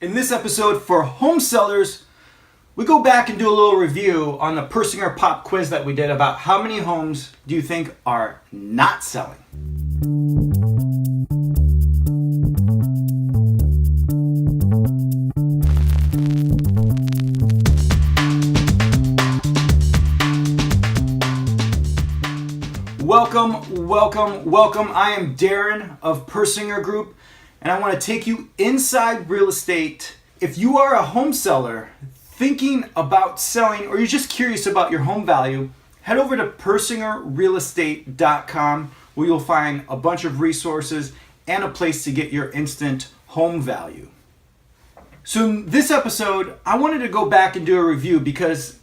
In this episode for home sellers, we go back and do a little review on the Persinger pop quiz that we did about how many homes do you think are not selling. Welcome. I am Darin of Persinger Group, and I want to take you inside real estate. If you are a home seller thinking about selling, or you're just curious about your home value, head over to persingerrealestate.com, where you'll find a bunch of resources and a place to get your instant home value. So in this episode, I wanted to go back and do a review because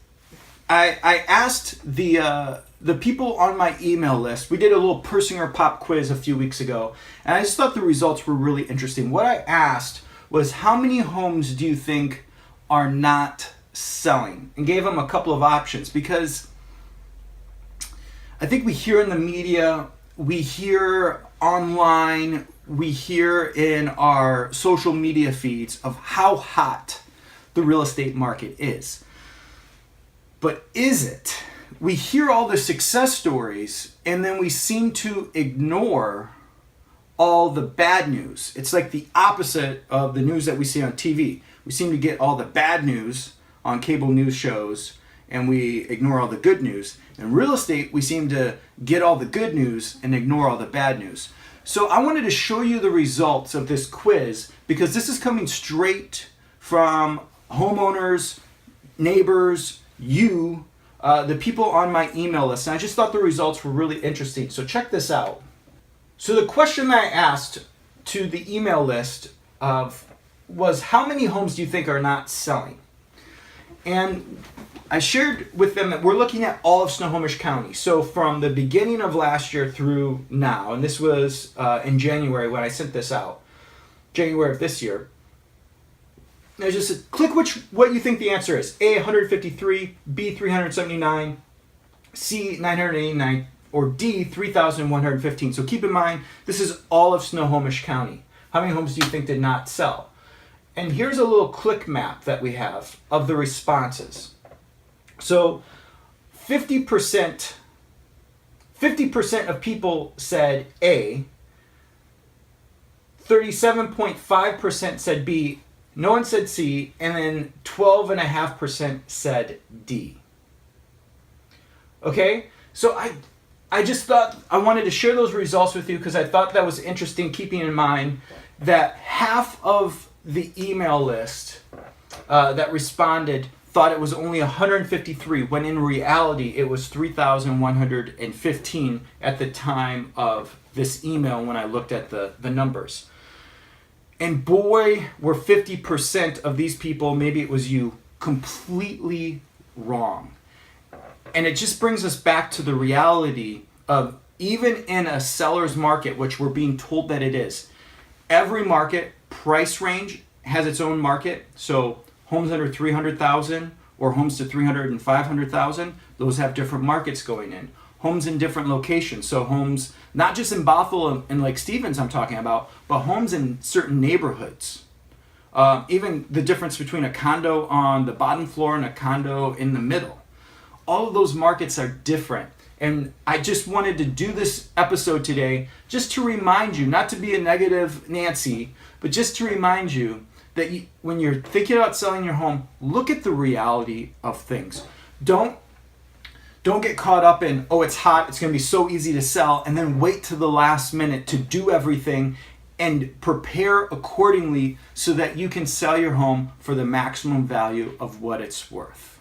I asked the people on my email list. We did a little Persinger pop quiz a few weeks ago, and I just thought the results were really interesting. What I asked was, how many homes do you think are not selling? And gave them a couple of options, because I think we hear in the media, we hear online, we hear in our social media feeds of how hot the real estate market is. But is it? We hear all the success stories, and then we seem to ignore all the bad news. It's like the opposite of the news that we see on TV. We seem to get all the bad news on cable news shows, and we ignore all the good news. In real estate, we seem to get all the good news and ignore all the bad news. So I wanted to show you the results of this quiz, because this is coming straight from homeowners, neighbors, you, the people on my email list. And I just thought the results were really interesting. So check this out. So the question that I asked to the email list was, how many homes do you think are not selling? And I shared with them that we're looking at all of Snohomish County. So from the beginning of last year through now, and this was in January when I sent this out, January of this year. I just said, click what you think the answer is. A, 153, B, 379, C, 989, or D, 3,115. So keep in mind, this is all of Snohomish County. How many homes do you think did not sell? And here's a little click map that we have of the responses. So 50% of people said A, 37.5% said B, no one said C, and then 12.5% said D. Okay, so I just thought I wanted to share those results with you, because I thought that was interesting, keeping in mind that half of the email list that responded thought it was only 153, when in reality it was 3,115 at the time of this email when I looked at the numbers. And boy, were 50% of these people, maybe it was you, completely wrong. And it just brings us back to the reality of, even in a seller's market, which we're being told that it is, every market price range has its own market. So homes under 300,000 or homes to 300 and 500,000, those have different markets going in. Homes in different locations. So homes, not just in Bothell and Lake Stevens I'm talking about, but homes in certain neighborhoods. Even the difference between a condo on the bottom floor and a condo in the middle. All of those markets are different. And I just wanted to do this episode today just to remind you, not to be a negative Nancy, but just to remind you that when you're thinking about selling your home, look at the reality of things. Don't get caught up in, oh, it's hot, it's going to be so easy to sell, and then wait to the last minute to do everything and prepare accordingly so that you can sell your home for the maximum value of what it's worth.